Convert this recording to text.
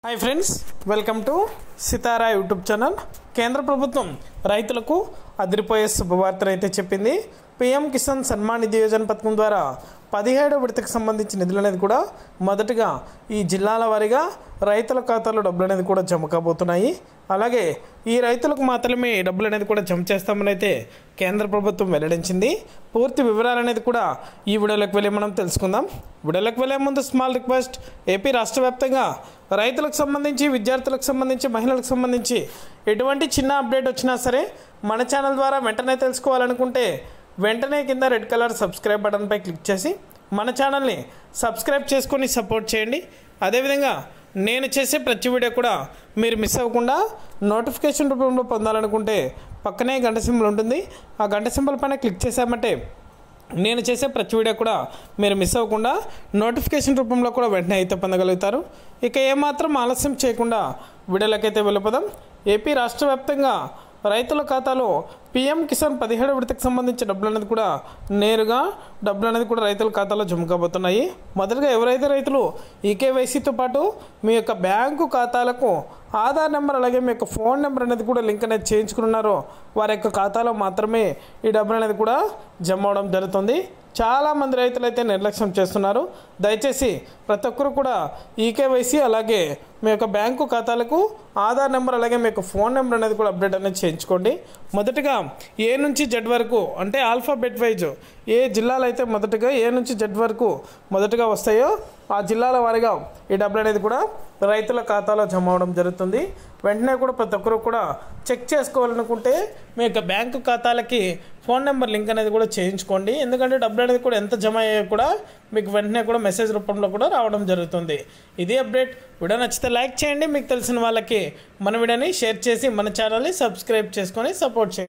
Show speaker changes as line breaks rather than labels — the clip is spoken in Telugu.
High friends welcome to Sitara YouTube channel केंद्र प्रभुत्वं रैतुलकु अदिरिपोये शुभवार्तनु चेप्पिंदी पीएम किसान सम्मान निधि योजना पथकं द्वारा 17వ విడతకు సంబంధించిన నిధులు అనేది కూడా మొదటగా ఈ జిల్లాల వారీగా రైతుల ఖాతాలో డబ్బులు అనేది కూడా జమ కాబోతున్నాయి। అలాగే ఈ రైతులకు మాత్రమే డబ్బులు అనేది కూడా జమ చేస్తామని అయితే కేంద్ర ప్రభుత్వం వెల్లడించింది। పూర్తి వివరాలు అనేది కూడా ఈ వీడియోలోకి వెళ్ళి మనం తెలుసుకుందాం। వీడియోలోకి వెళ్ళే ముందు స్మాల్ రిక్వెస్ట్, ఏపీ రాష్ట్ర వ్యాప్తంగా రైతులకు సంబంధించి, విద్యార్థులకు సంబంధించి, మహిళలకు సంబంధించి ఎటువంటి చిన్న అప్డేట్ వచ్చినా సరే మన ఛానల్ ద్వారా వెంటనే తెలుసుకోవాలనుకుంటే వెంటనే కింద రెడ్ కలర్ సబ్స్క్రైబ్ బటన్ పై క్లిక్ చేసి మన ఛానల్ని సబ్స్క్రైబ్ చేసుకొని సపోర్ట్ చేయండి। అదేవిధంగా నేను చేసే ప్రతి వీడియో కూడా మీరు మిస్ అవ్వకుండా నోటిఫికేషన్ రూపంలో పొందాలనుకుంటే పక్కనే గంట సింబల్ ఉంటుంది, ఆ గంట సింబల్ పైన క్లిక్ చేసామంటే నేను చేసే ప్రతి వీడియో కూడా మీరు మిస్ అవ్వకుండా నోటిఫికేషన్ రూపంలో కూడా వెంటనే అయితే పొందగలుగుతారు। ఇక ఏమాత్రం ఆలస్యం చేయకుండా వీడియోలకైతే వెళ్ళిపోదాం। ఏపీ రాష్ట్ర వ్యాప్తంగా రైతుల ఖాతాలో పీఎం కిసాన్ 17వ విడతకు సంబంధించిన డబ్బులు అనేది కూడా నేరుగా డబ్బులు అనేది కూడా రైతుల ఖాతాలో జమ కాబోతున్నాయి। మొదటగా ఎవరైతే రైతులు ఈకేవైసీతో పాటు మీ యొక్క బ్యాంకు ఖాతాలకు ఆధార్ నెంబర్ అలాగే మీ యొక్క ఫోన్ నెంబర్ అనేది కూడా లింక్ అనేది చేయించుకున్నారో వారి యొక్క ఖాతాలో మాత్రమే ఈ డబ్బులు అనేది కూడా జమ అవడం జరుగుతుంది। చాలామంది రైతులు అయితే నిర్లక్ష్యం చేస్తున్నారు। దయచేసి ప్రతి ఒక్కరు కూడా ఈకేవైసీ అలాగే మీ యొక్క బ్యాంకు ఖాతాలకు ఆధార్ నెంబర్ అలాగే మీ యొక్క ఫోన్ నెంబర్ అనేది కూడా అప్డేట్ అనేది చేయించుకోండి। మొదటగా ఏ నుంచి జెడ్ వరకు అంటే ఆల్ఫాబెట్ వైజ్ ఏ జిల్లాలు అయితే మొదటగా ఏ నుంచి జెడ్ వరకు మొదటగా వస్తాయో ఆ జిల్లాల వారీగా ఈ డబ్బులు అనేది కూడా రైతుల ఖాతాలో జమ అవడం జరుగుతుంది। వెంటనే కూడా ప్రతి ఒక్కరు కూడా చెక్ చేసుకోవాలనుకుంటే మీ యొక్క బ్యాంకు ఖాతాలకి ఫోన్ నెంబర్ లింక్ అనేది కూడా చేయించుకోండి। ఎందుకంటే డబ్బులు అనేది కూడా ఎంత జమ అయ్యాయో కూడా మీకు వెంటనే కూడా మెసేజ్ రూపంలో కూడా రావడం జరుగుతుంది। ఇది అప్డేట్। వీడియో నచ్చితే లైక్ చేయండి, మీకు తెలిసిన వాళ్ళకి మన వీడియోని షేర్ చేసి మన ఛానల్ని సబ్స్క్రైబ్ చేసుకొని సపోర్ట్ చేయండి।